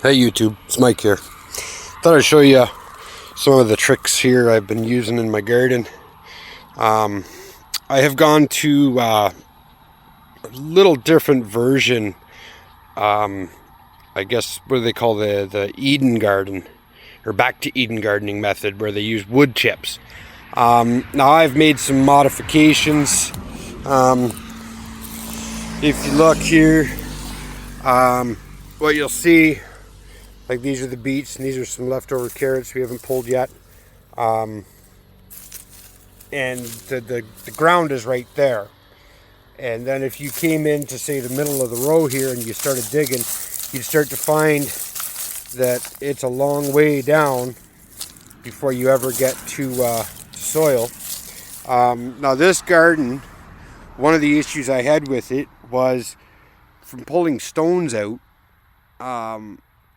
Hey YouTube, it's Mike here. Thought I'd show you some of the tricks here I've been using in my garden. I have gone to a little different version. I guess what do they call the Eden garden, or back to Eden gardening method, where they use wood chips. Now I've made some modifications. If you look here, what you'll see. Like these are the beets, and these are some leftover carrots we haven't pulled yet. And the ground is right there. And then if you came into, say, the middle of the row here and you started digging, you'd start to find that it's a long way down before you ever get to soil. Now this garden, one of the issues I had with it was from pulling stones out.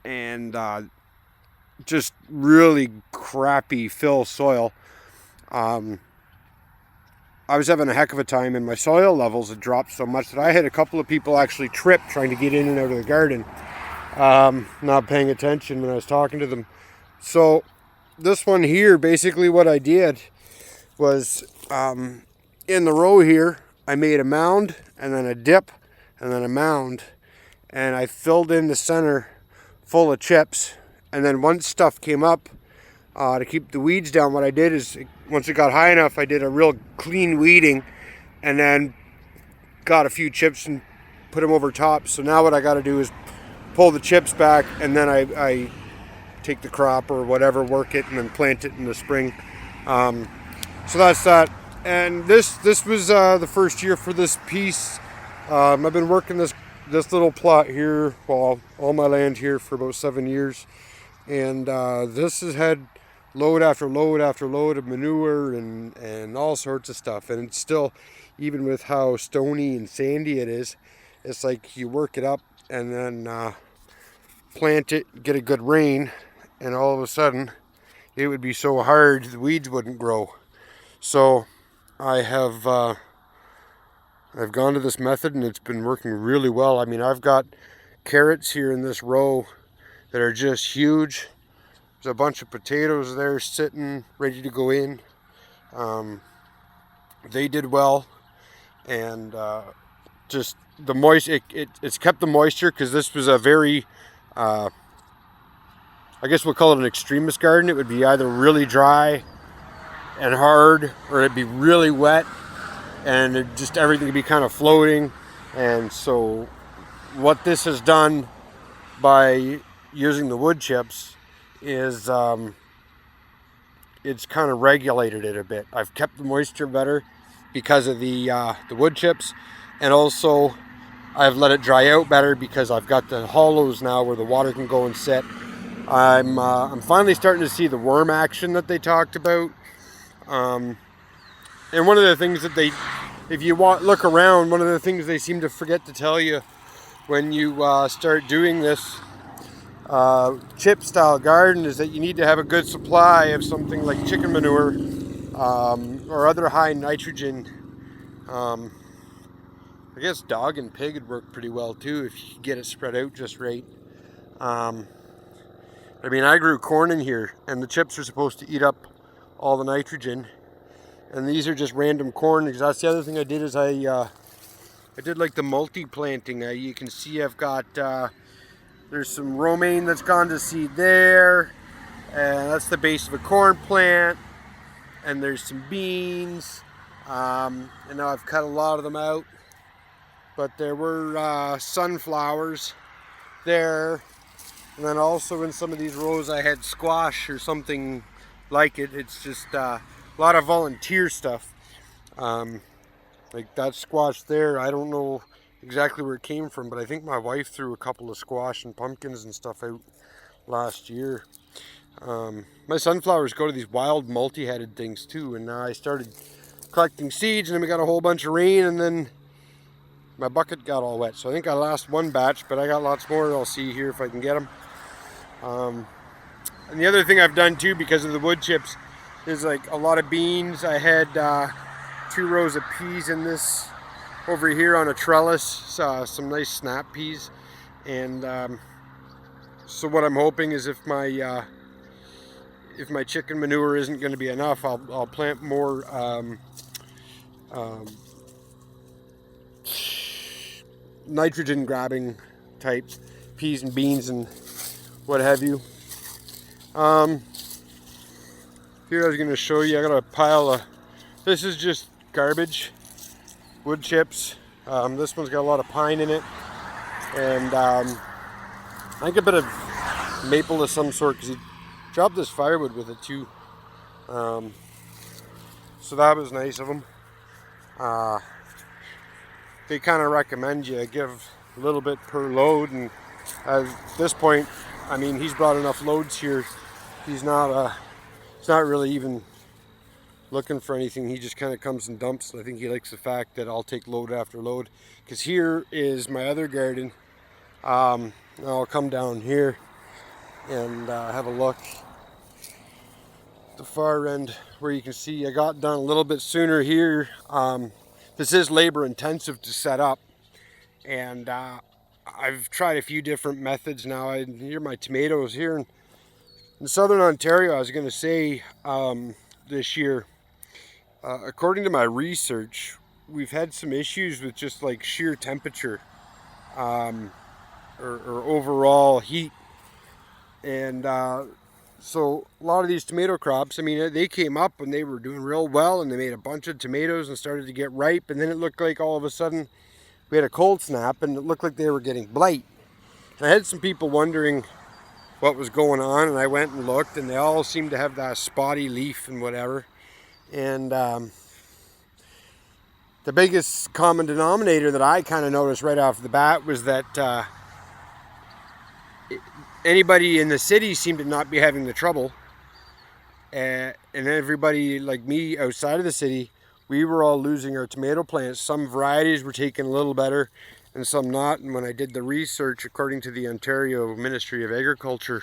And just really crappy fill soil. I was having a heck of a time, and my soil levels had dropped so much that I had a couple of people actually trip trying to get in and out of the garden, not paying attention when I was talking to them. So this one here, basically what I did was in the row here, I made a mound and then a dip and then a mound, and I filled in the center full of chips. And then once stuff came up, to keep the weeds down, what I did is, once it got high enough, I did a real clean weeding and then got a few chips and put them over top. So now what I got to do is pull the chips back, and then I take the crop or whatever, work it, and then plant it in the spring. So that's that. And this was the first year for this piece. I've been working this little plot here, well, all my land here, for about 7 years, and this has had load after load after load of manure and all sorts of stuff. And it's still, even with how stony and sandy it is, it's like you work it up and then plant it, get a good rain, and all of a sudden it would be so hard the weeds wouldn't grow. So I've gone to this method, and it's been working really well. I mean, I've got carrots here in this row that are just huge. There's a bunch of potatoes there sitting, ready to go in. They did well, and just the it's kept the moisture, because this was a very, I guess we'll call it an extremist garden. It would be either really dry and hard, or it'd be really wet, and everything would be kind of floating. And so what this has done by using the wood chips is it's kind of regulated it a bit. I've kept the moisture better because of the wood chips, and also I've let it dry out better because I've got the hollows now where the water can go and sit. I'm finally starting to see the worm action that they talked about. And one of the things that if you look around, one of the things they seem to forget to tell you when you start doing this chip style garden is that you need to have a good supply of something like chicken manure or other high nitrogen. I guess dog and pig would work pretty well too if you get it spread out just right. I mean, I grew corn in here, and the chips are supposed to eat up all the nitrogen. And these are just random corn, because that's the other thing I did is I did like the multi-planting. You can see I've got, there's some romaine that's gone to seed there, and that's the base of a corn plant, and there's some beans, and now I've cut a lot of them out, but there were sunflowers there, and then also in some of these rows I had squash or something like it. It's just a lot of volunteer stuff. Like that squash there, I don't know exactly where it came from, but I think my wife threw a couple of squash and pumpkins and stuff out last year. My sunflowers go to these wild multi-headed things too, and now I started collecting seeds, and then we got a whole bunch of rain, and then my bucket got all wet. So I think I lost one batch, but I got lots more. I'll see here if I can get them. And the other thing I've done too, because of the wood chips, is like a lot of beans. I had 2 rows of peas in this over here on a trellis, some nice snap peas, and So what I'm hoping is if my chicken manure isn't going to be enough, I'll plant more nitrogen grabbing type peas and beans and what have you. Here I was going to show you, I got a pile of, this is just garbage, wood chips. This one's got a lot of pine in it, and I think a bit of maple of some sort, because he dropped this firewood with it too. So that was nice of him. They kind of recommend you give a little bit per load, and at this point, I mean, he's brought enough loads here. He's not really even looking for anything. He just kind of comes and dumps. I think he likes the fact that I'll take load after load. Because here is my other garden. I'll come down here and have a look. The far end where you can see I got done a little bit sooner here. This is labor intensive to set up, and I've tried a few different methods now. Here are my tomatoes here in southern Ontario. I was going to say this year, according to my research, we've had some issues with just like sheer temperature or overall heat, and so a lot of these tomato crops, I mean, they came up and they were doing real well, and they made a bunch of tomatoes and started to get ripe, and then it looked like all of a sudden we had a cold snap and it looked like they were getting blight. And I had some people wondering what was going on, and I went and looked, and they all seemed to have that spotty leaf and whatever. And the biggest common denominator that I kind of noticed right off the bat was that anybody in the city seemed to not be having the trouble, and everybody like me outside of the city, we were all losing our tomato plants. Some varieties were taking a little better and some not. And when I did the research, according to the Ontario Ministry of Agriculture,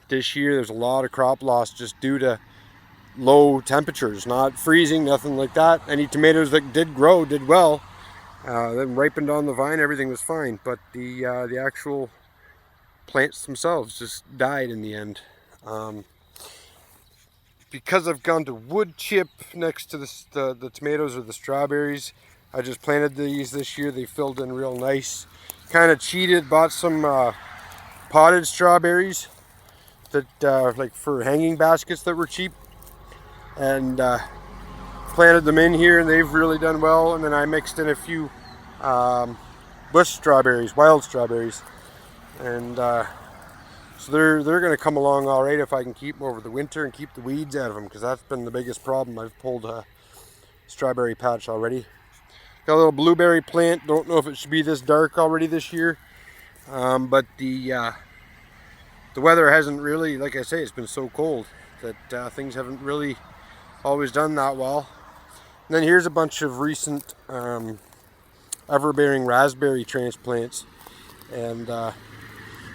this year there's a lot of crop loss just due to low temperatures, not freezing, nothing like that. Any tomatoes that did grow did well, then ripened on the vine, everything was fine, but the actual plants themselves just died in the end. Because I've gone to wood chip next to the tomatoes or the strawberries, I just planted these this year. They filled in real nice. Kind of cheated, bought some potted strawberries that like for hanging baskets that were cheap, and planted them in here, and they've really done well. And then I mixed in a few bush strawberries, wild strawberries, and so they're going to come along all right if I can keep them over the winter and keep the weeds out of them, because that's been the biggest problem. I've pulled a strawberry patch already. Got a little blueberry plant. Don't know if it should be this dark already this year, but the weather hasn't really, like I say, it's been so cold that things haven't really always done that well. And then here's a bunch of recent everbearing raspberry transplants, and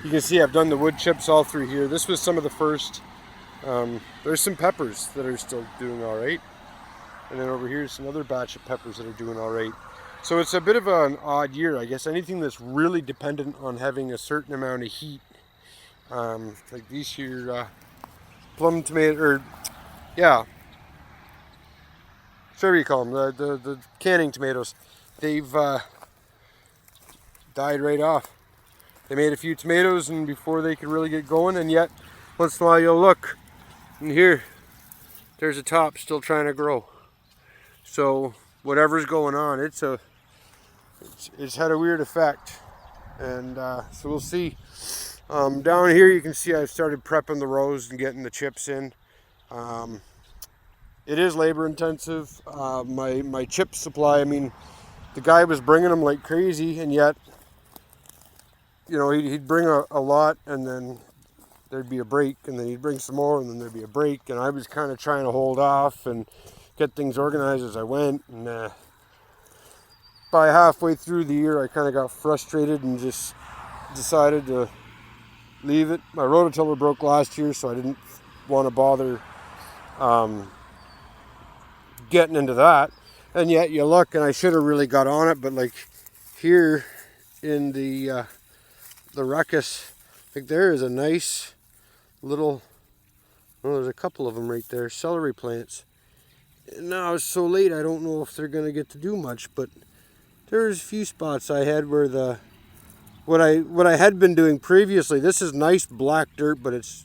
you can see I've done the wood chips all through here. This was some of the first. There's some peppers that are still doing all right, and then over here is another batch of peppers that are doing all right. So it's a bit of an odd year, I guess. Anything that's really dependent on having a certain amount of heat, like these here plum tomato, or yeah, whatever you call them, the canning tomatoes, they've died right off. They made a few tomatoes and before they could really get going, and yet once in a while you'll look and here there's a top still trying to grow. So whatever's going on, it's had a weird effect, and so we'll see. Down here you can see I've started prepping the rows and getting the chips in. It is labor intensive. My chip supply, I mean, the guy was bringing them like crazy, and yet, you know, he'd bring a lot, and then there'd be a break, and then he'd bring some more, and then there'd be a break, and I was kind of trying to hold off and get things organized as I went, and by halfway through the year I kind of got frustrated and just decided to leave it. My rototiller broke last year, so I didn't want to bother getting into that, and yet you look, and I should have really got on it, but like here in the ruckus, Like there is a nice little, well, there's a couple of them right there, celery plants. And now it's so late, I don't know if they're going to get to do much, but there's a few spots I had where the, what I had been doing previously, this is nice black dirt, but it's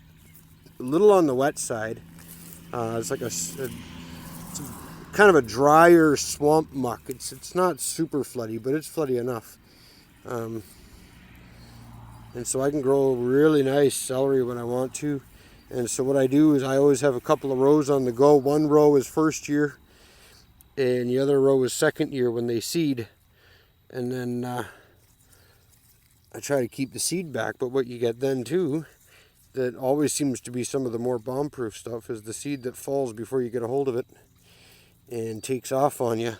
a little on the wet side. It's like it's kind of a drier swamp muck. It's not super floody, but it's floody enough. And so I can grow really nice celery when I want to. And so what I do is I always have a couple of rows on the go. One row is first year, and the other row is second year when they seed. And then I try to keep the seed back. But what you get then too, that always seems to be some of the more bomb-proof stuff, is the seed that falls before you get a hold of it and takes off on you.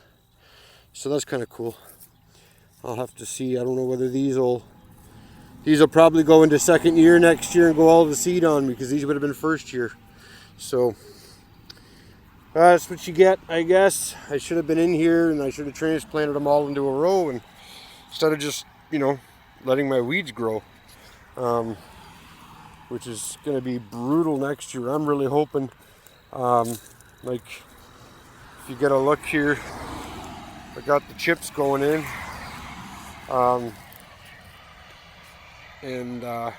So that's kind of cool. I'll have to see. I don't know whether these will probably go into second year next year and go all the seed on, because these would have been first year. So that's what you get, I guess. I should have been in here and I should have transplanted them all into a row, and instead of just, you know, letting my weeds grow, which is going to be brutal next year. I'm really hoping, like, if you get a look here, I got the chips going in, and a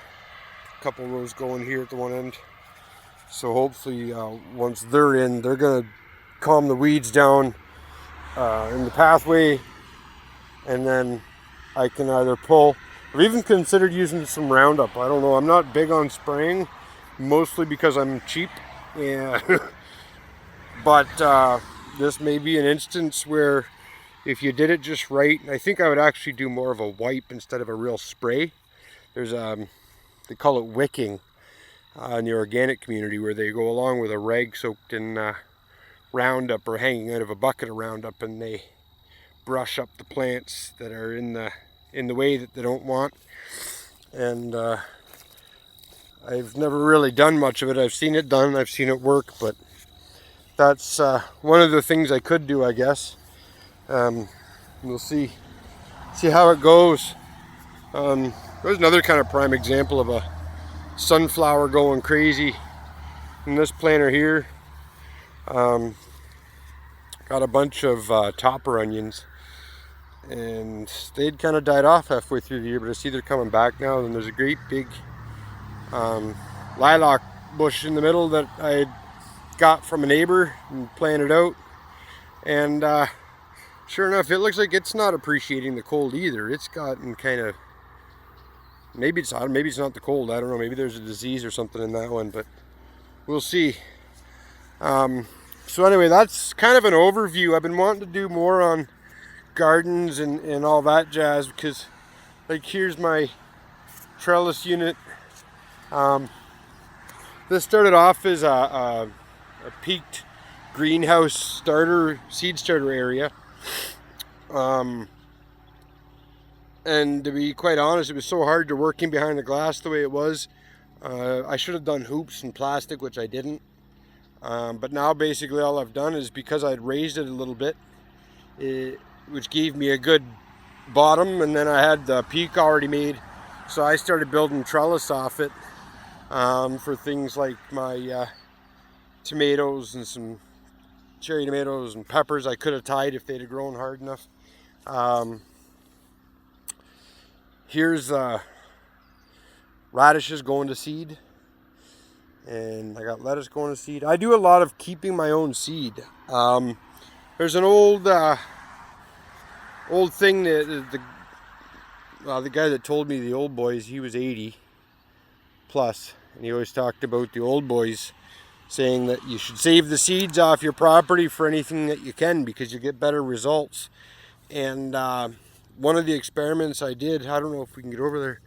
couple rows going here at the one end. So hopefully once they're in, they're going to calm the weeds down in the pathway, and then I can either pull. I've even considered using some Roundup. I don't know. I'm not big on spraying, mostly because I'm cheap. Yeah. But this may be an instance where if you did it just right, I think I would actually do more of a wipe instead of a real spray. There's they call it wicking in the organic community, where they go along with a rag soaked in Roundup or hanging out of a bucket of Roundup, and they brush up the plants that are in the way that they don't want. And I've never really done much of it. I've seen it done, I've seen it work, but that's one of the things I could do, I guess. We'll see how it goes. There's another kind of prime example of a sunflower going crazy in this planter here. Got a bunch of topper onions, and they'd kind of died off halfway through the year, but I see they're coming back now. And there's a great big lilac bush in the middle that I got from a neighbor and planted out, and sure enough, it looks like it's not appreciating the cold either. It's gotten kind of, maybe it's not the cold, I don't know, maybe there's a disease or something in that one, but we'll see. So anyway, that's kind of an overview. I've been wanting to do more on gardens and all that jazz, because like here's my trellis unit. This started off as a peaked greenhouse seed starter area. And to be quite honest, it was so hard to work in behind the glass the way it was. I should have done hoops and plastic, which I didn't. But now basically all I've done is, because I'd raised it a little bit, which gave me a good bottom, and then I had the peak already made, so I started building trellis off it for things like my tomatoes and some cherry tomatoes and peppers I could have tied if they'd have grown hard enough. Here's radishes going to seed, and I got lettuce going to seed. I do a lot of keeping my own seed. There's an old thing that the guy that told me the old boys, he was 80 plus, and he always talked about the old boys saying that you should save the seeds off your property for anything that you can, because you get better results. And one of the experiments I did, I don't know if we can get over there,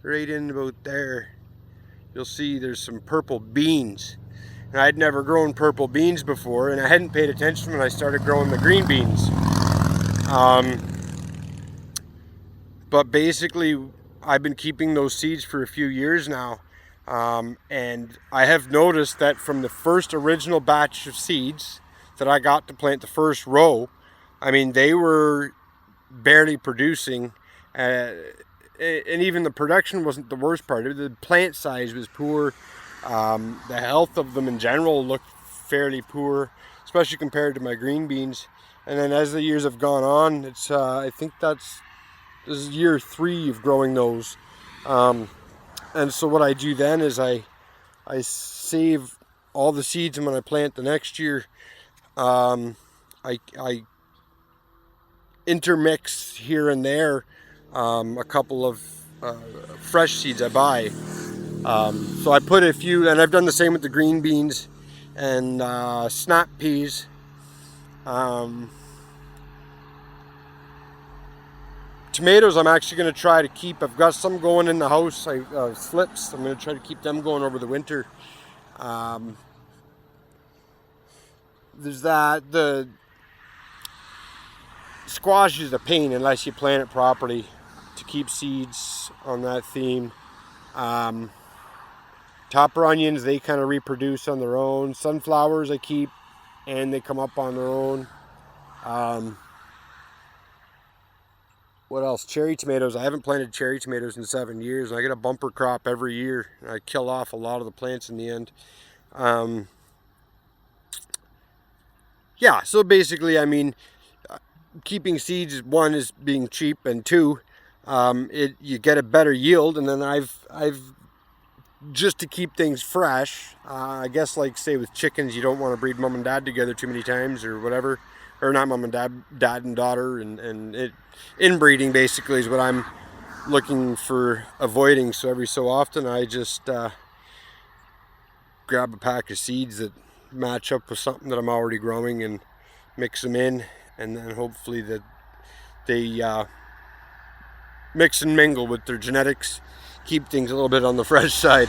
right in about there, you'll see there's some purple beans. And I'd never grown purple beans before, and I hadn't paid attention when I started growing the green beans. But basically, I've been keeping those seeds for a few years now. And I have noticed that from the first original batch of seeds that I got to plant the first row, I mean, they were barely producing. and even the production wasn't the worst part. The plant size was poor. The health of them in general looked fairly poor, especially compared to my green beans. And then as the years have gone on, it's I think this is year 3 of growing those. And so what I do then is I save all the seeds, and when I plant the next year, I intermix here and there a couple of fresh seeds I buy. So I put a few, and I've done the same with the green beans and snap peas. Tomatoes I'm actually going to try to keep. I've got some going in the house, slips. I'm going to try to keep them going over the winter. There's that. The squash is a pain unless you plant it properly to keep seeds on that theme. Topper onions, they kind of reproduce on their own. Sunflowers I keep, and they come up on their own. What else? Cherry tomatoes. I haven't planted cherry tomatoes in 7 years. I get a bumper crop every year. I kill off a lot of the plants in the end. Yeah, so basically, I mean, keeping seeds, one is being cheap, and two, you get a better yield. And then I've just to keep things fresh. I guess, like say with chickens, you don't want to breed mom and dad together too many times or whatever, or not mom and dad and daughter, and inbreeding basically is what I'm looking for avoiding. So every so often I just grab a pack of seeds that match up with something that I'm already growing and mix them in, and then hopefully that they mix and mingle with their genetics, keep things a little bit on the fresh side.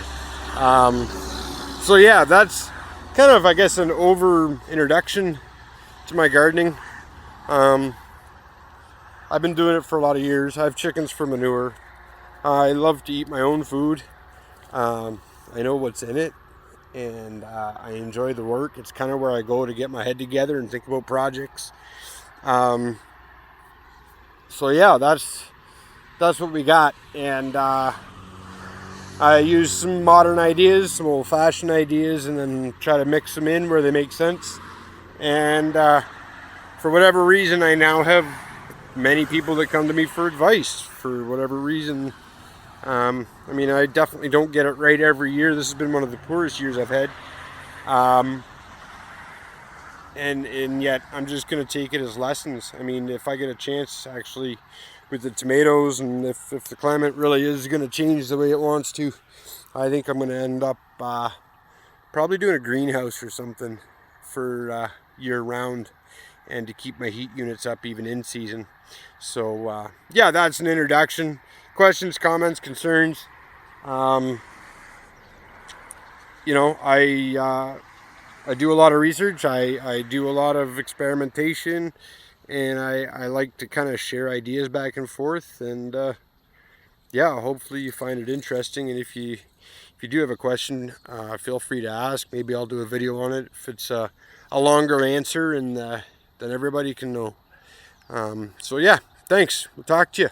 So yeah, that's kind of, I guess, an over introduction to my gardening. I've been doing it for a lot of years. I have chickens for manure. I love to eat my own food. I know what's in it, and I enjoy the work. It's kind of where I go to get my head together and think about projects. So yeah, that's what we got. And I use some modern ideas, some old-fashioned ideas, and then try to mix them in where they make sense. And for whatever reason, I now have many people that come to me for advice for whatever reason. I mean, I definitely don't get it right every year. This has been one of the poorest years I've had. And yet I'm just going to take it as lessons. I mean, if I get a chance actually with the tomatoes, and if the climate really is going to change the way it wants to, I think I'm going to end up probably doing a greenhouse or something for year round, and to keep my heat units up even in season. So yeah, that's an introduction. Questions, comments, concerns. You know, I do a lot of research. I do a lot of experimentation, and I like to kind of share ideas back and forth. And yeah, hopefully you find it interesting. And if you do have a question, feel free to ask. Maybe I'll do a video on it if it's a longer answer, and then everybody can know. So yeah, thanks. We'll talk to you.